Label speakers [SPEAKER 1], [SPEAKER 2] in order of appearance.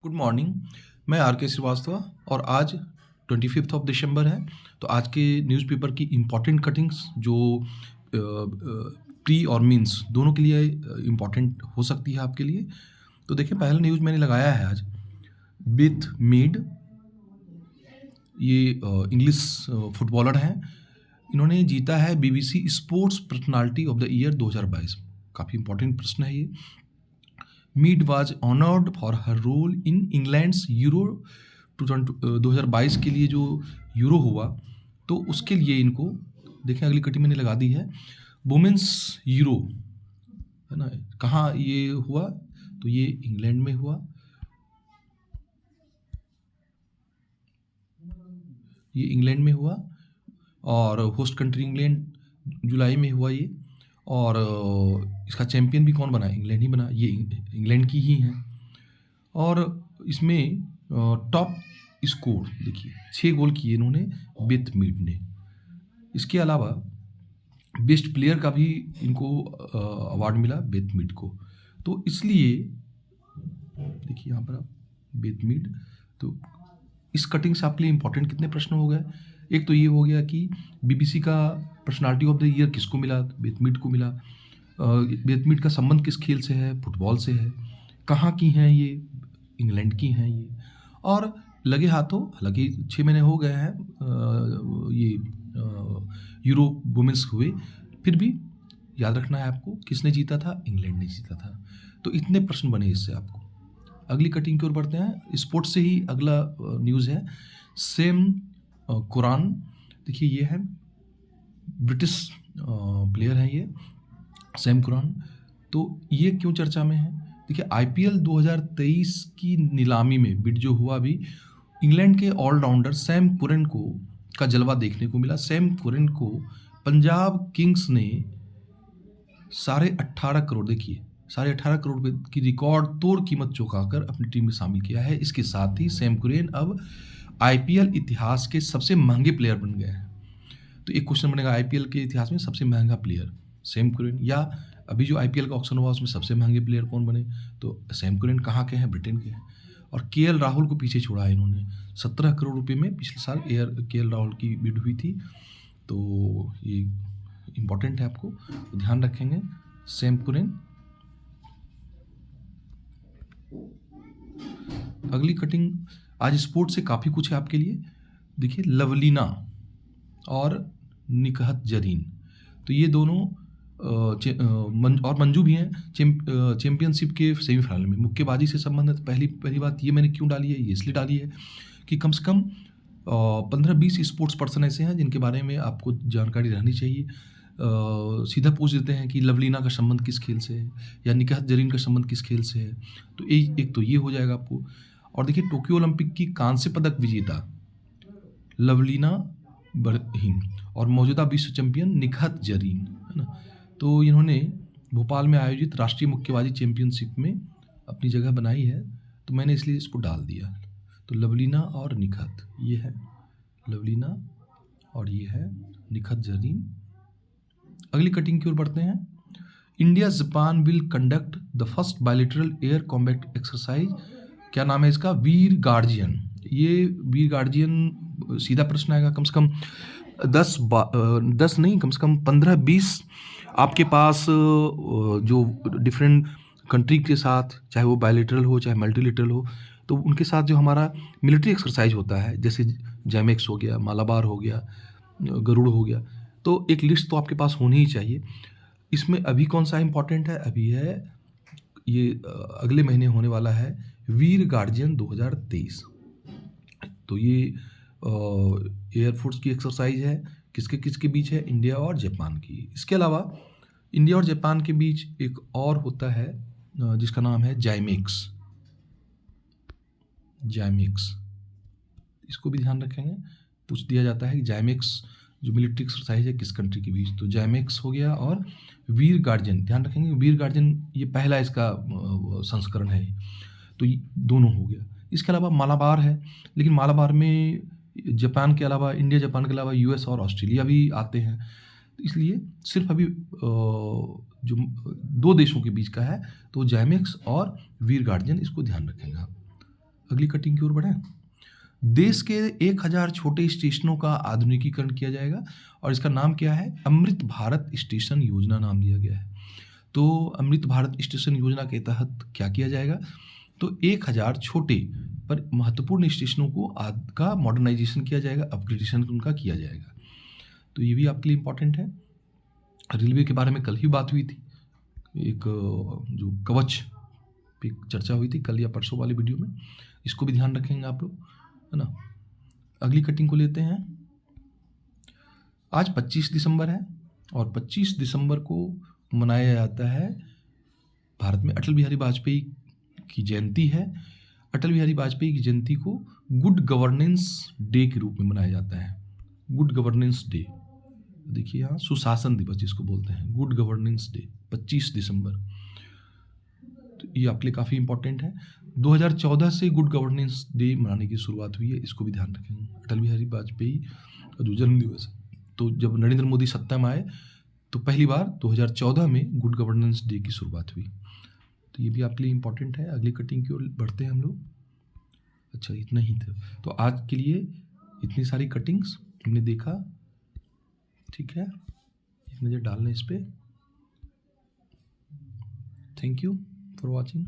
[SPEAKER 1] Good morning. मैं are के श्रीवास्तव और आज 25 दिसंबर है। तो आज के न्यूज़पेपर की इम्पॉर्टेंट कटिंग्स जो प्री और मीन्स दोनों के लिए इम्पॉर्टेंट हो सकती है आपके लिए। तो देखिए, पहला न्यूज़ मैंने लगाया है आज। बिथ मीड, ये इंग्लिश फुटबॉलर हैं। इन्होंने जीता है BBC sports personality of the year 2022। काफ़ी इम्पोर्टेंट प्रश्न है ये। Mead was honoured for her role in England's Euro 2022 के लिए जो यूरो हुआ, तो उसके लिए इनको देखें, अगली कटी मैंने लगा दी है। वुमेन्स यूरो है ना, कहाँ ये हुआ? तो ये इंग्लैंड में हुआ। ये इंग्लैंड में हुआ और होस्ट कंट्री इंग्लैंड जुलाई में हुआ ये। और इसका चैंपियन भी कौन बना? इंग्लैंड ही बना। ये इंग्लैंड की ही हैं। और इसमें टॉप स्कोर देखिए, 6 गोल किए इन्होंने बेथ मीड ने। इसके अलावा बेस्ट प्लेयर का भी इनको अवार्ड मिला बेथ मीड को। तो इसलिए देखिए यहाँ पर आप बेथ मीड। तो इस कटिंग से आपके लिए इंपॉर्टेंट कितने प्रश्न हो गए? एक तो ये हो गया कि BBC का पर्सनालिटी ऑफ द ईयर किसको मिला? बेथ मीड को मिला। बेथ मीड का संबंध किस खेल से है? फुटबॉल से है। कहाँ की हैं ये? इंग्लैंड की हैं ये। और लगे हाथों, हालांकि 6 महीने हो गए हैं ये यूरो वुमेन्स हुए, फिर भी याद रखना है आपको, किसने जीता था? इंग्लैंड ने जीता था। तो इतने प्रश्न बने इससे आपको। अगली कटिंग की ओर बढ़ते हैं। स्पोर्ट्स से ही अगला न्यूज़ है। सेम कुरान, देखिए ये है ब्रिटिश प्लेयर हैं ये, सैम कुरान। तो ये क्यों चर्चा में है? देखिए, IPL 2023 की नीलामी में बिड जो हुआ अभी, इंग्लैंड के ऑलराउंडर सैम कुरन को का जलवा देखने को मिला। सैम कुरन को पंजाब किंग्स ने 18.5 करोड़, देखिए 18.5 करोड़ रुपए की रिकॉर्ड तोड़ कीमत चुकाकर अपनी टीम में शामिल किया है। इसके साथ ही सैम कुरन अब IPL इतिहास के सबसे महंगे प्लेयर बन गए हैं। तो एक क्वेश्चन बनेगा, IPL के इतिहास में सबसे महंगा प्लेयर सैम कुरन, या अभी जो IPL का ऑक्शन हुआ उसमें सबसे महंगे प्लेयर कौन बने? तो सैम कुरन कहाँ के हैं? ब्रिटेन के हैं। और KL राहुल को पीछे छोड़ा है इन्होंने। 17 करोड़ रुपए में पिछले साल KL राहुल की बिड हुई थी। तो ये इम्पोर्टेंट है, आपको ध्यान रखेंगे। सैम कुरन। अगली कटिंग, आज स्पोर्ट्स से काफ़ी कुछ है आपके लिए। देखिए, लवलीना और निकहत जरीन, तो ये दोनों और मंजू भी हैं चैंपियनशिप के सेमीफाइनल में। मुक्केबाजी से संबंधित पहली बात ये मैंने क्यों डाली है, ये इसलिए डाली है कि कम से कम 15-20 स्पोर्ट्स पर्सन ऐसे हैं जिनके बारे में आपको जानकारी रहनी चाहिए। सीधा पूछ देते हैं कि लवलीना का संबंध किस खेल से है, या निकहत जरीन का संबंध किस खेल से है। तो एक तो ये हो जाएगा आपको। और देखिए, टोक्यो ओलंपिक की कांस्य पदक विजेता लवलीना बरहीन और मौजूदा विश्व चैंपियन निकहत जरीन, है ना। तो इन्होंने भोपाल में आयोजित राष्ट्रीय मुक्केबाजी चैंपियनशिप में अपनी जगह बनाई है, तो मैंने इसलिए इसको डाल दिया। तो लवलीना और निकहत, ये है लवलीना और ये है निकहत जरीन। अगली कटिंग की ओर बढ़ते हैं। India Japan will conduct the first bilateral air combat exercise. क्या नाम है इसका? वीर गार्जियन। ये वीर गार्जियन, सीधा प्रश्न आएगा, कम से कम 10 नहीं, कम से कम 15-20 आपके पास जो डिफरेंट कंट्री के साथ, चाहे वो बायलैटरल हो चाहे मल्टीलैटरल हो, तो उनके साथ जो हमारा मिलिट्री एक्सरसाइज होता है, जैसे जैमेक्स हो गया, मालाबार हो गया, गरुड़ हो गया, तो एक लिस्ट तो आपके पास होनी ही चाहिए। इसमें अभी कौन सा इंपॉर्टेंट है? अभी है ये अगले महीने होने वाला है वीर गार्जियन 2023। तो ये एयरफोर्स की एक्सरसाइज है। किसके किसके बीच है? इंडिया और जापान की। इसके अलावा इंडिया और जापान के बीच एक और होता है जिसका नाम है जाइमेक्स। इसको भी ध्यान रखेंगे, पूछ दिया जाता है कि जाइमेक्स जो मिलिट्री एक्सरसाइज है किस कंट्री के बीच। तो जाइमेक्स हो गया। और वीर गार्जियन, ध्यान रखेंगे, वीर गार्जियन ये पहला इसका संस्करण है। तो ये दोनों हो गया। इसके अलावा मालाबार है, लेकिन मालाबार में जापान के अलावा, इंडिया जापान के अलावा US और ऑस्ट्रेलिया भी आते हैं। तो इसलिए सिर्फ अभी जो 2 देशों के बीच का है, तो जाइमेक्स और वीर गार्जियन, इसको ध्यान रखेंगे आप। अगली कटिंग की ओर बढ़ें। देश के 1000 छोटे स्टेशनों का आधुनिकीकरण किया जाएगा और इसका नाम क्या है? अमृत भारत स्टेशन योजना नाम दिया गया है। तो अमृत भारत स्टेशन योजना के तहत क्या किया जाएगा? तो 1000 छोटे पर महत्वपूर्ण स्टेशनों को का मॉडर्नाइजेशन किया जाएगा, अपग्रेडेशन उनका किया जाएगा। तो ये भी आपके लिए इम्पोर्टेंट है। रेलवे के बारे में कल ही बात हुई थी, एक जो कवच पे चर्चा हुई थी कल या परसों वाली वीडियो में, इसको भी ध्यान रखेंगे आप लोग, है ना। अगली कटिंग को लेते हैं। आज 25 दिसंबर है और 25 दिसंबर को मनाया जाता है भारत में अटल बिहारी वाजपेयी की जयंती है। अटल बिहारी वाजपेयी की जयंती को गुड गवर्नेंस डे के रूप में मनाया जाता है। गुड गवर्नेंस डे, देखिए यहाँ सुशासन दिवस जिसको बोलते हैं, गुड गवर्नेंस डे 25 दिसंबर। तो ये आपके लिए काफ़ी इंपॉर्टेंट है। 2014 से गुड गवर्नेंस डे मनाने की शुरुआत हुई है, इसको भी ध्यान रखेंगे। अटल बिहारी वाजपेयी का जो जन्म दिवस है, तो जब नरेंद्र मोदी सत्ता में आए तो पहली बार 2014 में गुड गवर्नेंस डे की शुरुआत हुई। तो ये भी आपके लिए इम्पॉर्टेंट है। अगली कटिंग की ओर बढ़ते हैं हम लोग। अच्छा, इतना ही था। तो आज के लिए इतनी सारी कटिंग्स हमने देखा, ठीक है। एक नज़र डाल लें इस पर। Thank you for watching.